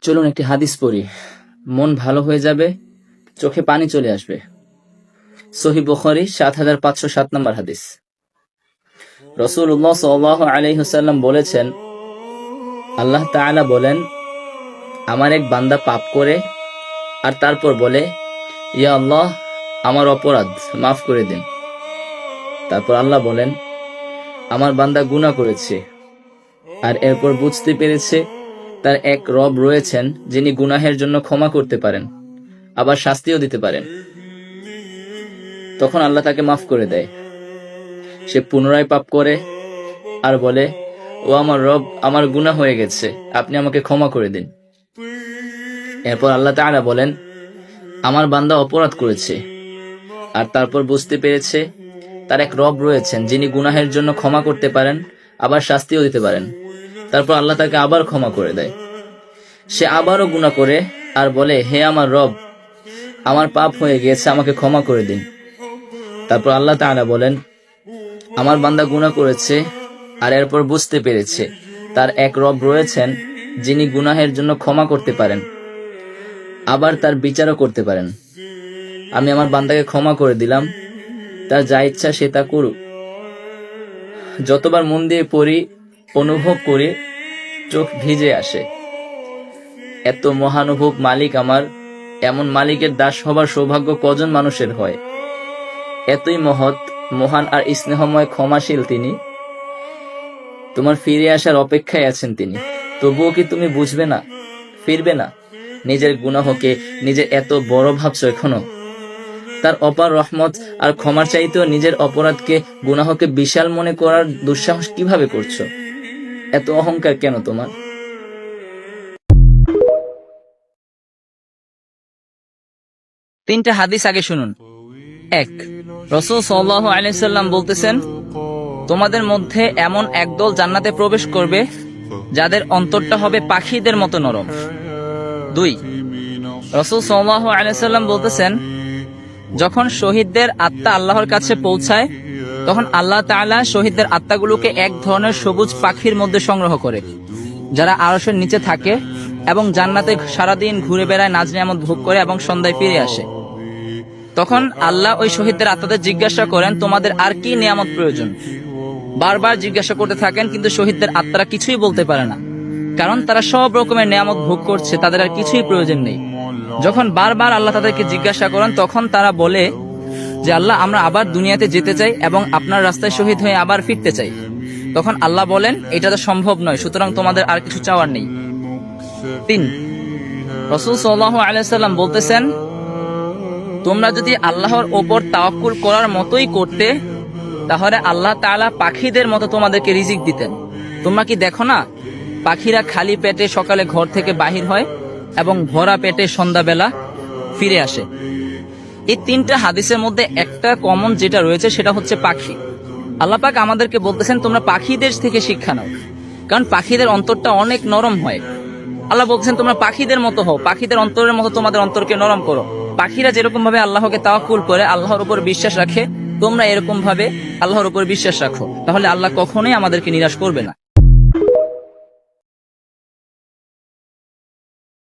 চলুন একটি হাদিস পড়ি, মন ভালো হয়ে যাবে, চোখে পানি চলে আসবে। সহিহ বুখারী ৭৫০৭ নম্বর হাদিস। রাসূলুল্লাহ সাল্লাল্লাহু আলাইহি ওয়াসাল্লাম বলেছেন, আল্লাহ তাআলা বলেন, আমার এক বান্দা পাপ করে আর তারপর বলে, ইয়া আল্লাহ, আমার অপরাধ মাফ করে দিন। তারপর আল্লাহ বলেন, আমার বান্দা গুনাহ করেছে আর এরপর বুঝতে পেরেছে তার এক রব রয়েছেন যিনি গুনাহের জন্য ক্ষমা করতে পারেন, আবার শাস্তিও দিতে পারেন। তখন আল্লাহ তাকে মাফ করে দেয়। সে পুনরায় পাপ করে আর বলে, ও আমার রব, আমার গুনাহ হয়ে গেছে, আপনি আমাকে ক্ষমা করে দিন। এরপর আল্লাহ তাআলা বলেন, আমার বান্দা অপরাধ করেছে আর তারপর বুঝতে পেরেছে তার এক রব রয়েছেন যিনি গুনাহের জন্য ক্ষমা করতে পারেন, আবার শাস্তিও দিতে পারেন। তারপর আল্লাহ তাকে আবার ক্ষমা করে দেয়। সে আবারও গুনাহ করে আর বলে, হে আমার রব, আমার পাপ হয়ে গিয়েছে, আমাকে ক্ষমা করে দিন। তারপর আল্লাহ তাআলা বলেন, আমার বান্দা গুনাহ করেছে আর এরপর বুঝতে পেরেছে তার এক রব রয়েছেন যিনি গুনাহের জন্য ক্ষমা করতে পারেন, আবার তার বিচারও করতে পারেন। আমি আমার বান্দাকে ক্ষমা করে দিলাম, তার যা ইচ্ছা সে তা করুক। যতবার মন দিয়ে পড়ি, অনুভব করি, চোখ ভিজে আসে। এত মহানুভব মালিক আমার, এমন মালিকের দাস হবার সৌভাগ্য কজন মানুষের হয়? এতই মহৎ, মহান আর স্নেহময়, ক্ষমাশীল তিনি। তোমার ফিরে আসার অপেক্ষায় আছেন তিনি। তবুও কি তুমি বুঝবে না, ফিরবে না? নিজের গুনাহকে নিজের এত বড় ভাবছো এখনো? তার অপার রহমত আর ক্ষমার চাইতেও নিজের অপরাধকে, গুনাহকে বিশাল মনে করার দুঃসাহস কিভাবে করছো? এত অহংকার কেন তোমার? তিনটা হাদিস আগে শুনুন। ১. রাসূল সাল্লাল্লাহু আলাইহি সাল্লাম বলতেছেন, তোমাদের মধ্যে এমন একদল জান্নাতে প্রবেশ করবে যাদের অন্তরটা হবে পাখিদের মতো নরম। ২. রাসূল সাল্লাল্লাহু আলাইহি সাল্লাম বলতেছেন, যখন শহীদদের আত্মা আল্লাহর কাছে পৌঁছায় তখন আল্লাহ তাআলা শহীদদের আত্মাগুলোকে এক ধরনের সবুজ পাখির মধ্যে সংগ্রহ করে, যারা আরশের নিচে থাকে এবং জান্নাতে সারাদিন ঘুরে বেড়ায়, নাজ নিয়ামত ভোগ করে এবং সন্ধ্যায় ফিরে আসে। তখন আল্লাহ ওই শহীদদের আত্মাদের জিজ্ঞাসা করেন, তোমাদের আর কি নিয়ামত প্রয়োজন? বারবার জিজ্ঞাসা করতে থাকেন, কিন্তু শহীদদের আত্মারা কিছুই বলতে পারে না, কারণ তারা সব রকমের নিয়ামত ভোগ করছে, তাদের আর কিছুই প্রয়োজন নেই। যখন বারবার আল্লাহ তাদেরকে জিজ্ঞাসা করেন, তখন তারা বলে যে, আল্লাহ, আমরা আবার দুনিয়াতে যেতে চাই এবং আপনার রাস্তায় শহীদ হয়ে আবার ফিরতে চাই। তখন আল্লাহ বলেন, এটা তো সম্ভব নয়, সুতরাং তোমাদের আর কিছু চাওয়ার নেই। ৩. রাসূল সাল্লাল্লাহু আলাইহি সাল্লাম বলতেছেন, তোমরা যদি আল্লাহর ওপর তাওয়াক্কুল করার মতোই করতে, তাহলে আল্লাহ তাআলা পাখিদের মতো তোমাদেরকে রিজিক দিতেন। তোমরা কি দেখো না, পাখিরা খালি পেটে সকালে ঘর থেকে বাহির হয় এবং ভরা পেটে সন্ধ্যাবেলা ফিরে আসে। এই তিনটা হাদিসের মধ্যে একটা কমন যেটা রয়েছে সেটা হচ্ছে পাখি। আল্লাহ পাক আমাদেরকে বলতেছেন, তোমরা পাখিদের থেকে শিক্ষা নাও, কারণ পাখিদের অন্তরটা অনেক নরম হয়। আল্লাহ বলছেন, তোমরা পাখিদের মতো হও, পাখিদের অন্তরের মতো তোমাদের অন্তরকে নরম করো। পাখিরা যেরকম ভাবে আল্লাহকে তাওয়াক্কুল করে, আল্লাহর উপর বিশ্বাস রাখে, তোমরা এরকম ভাবে আল্লাহর উপর বিশ্বাস রাখো, তাহলে আল্লাহ কখনোই আমাদেরকে নিরাশ করবে না।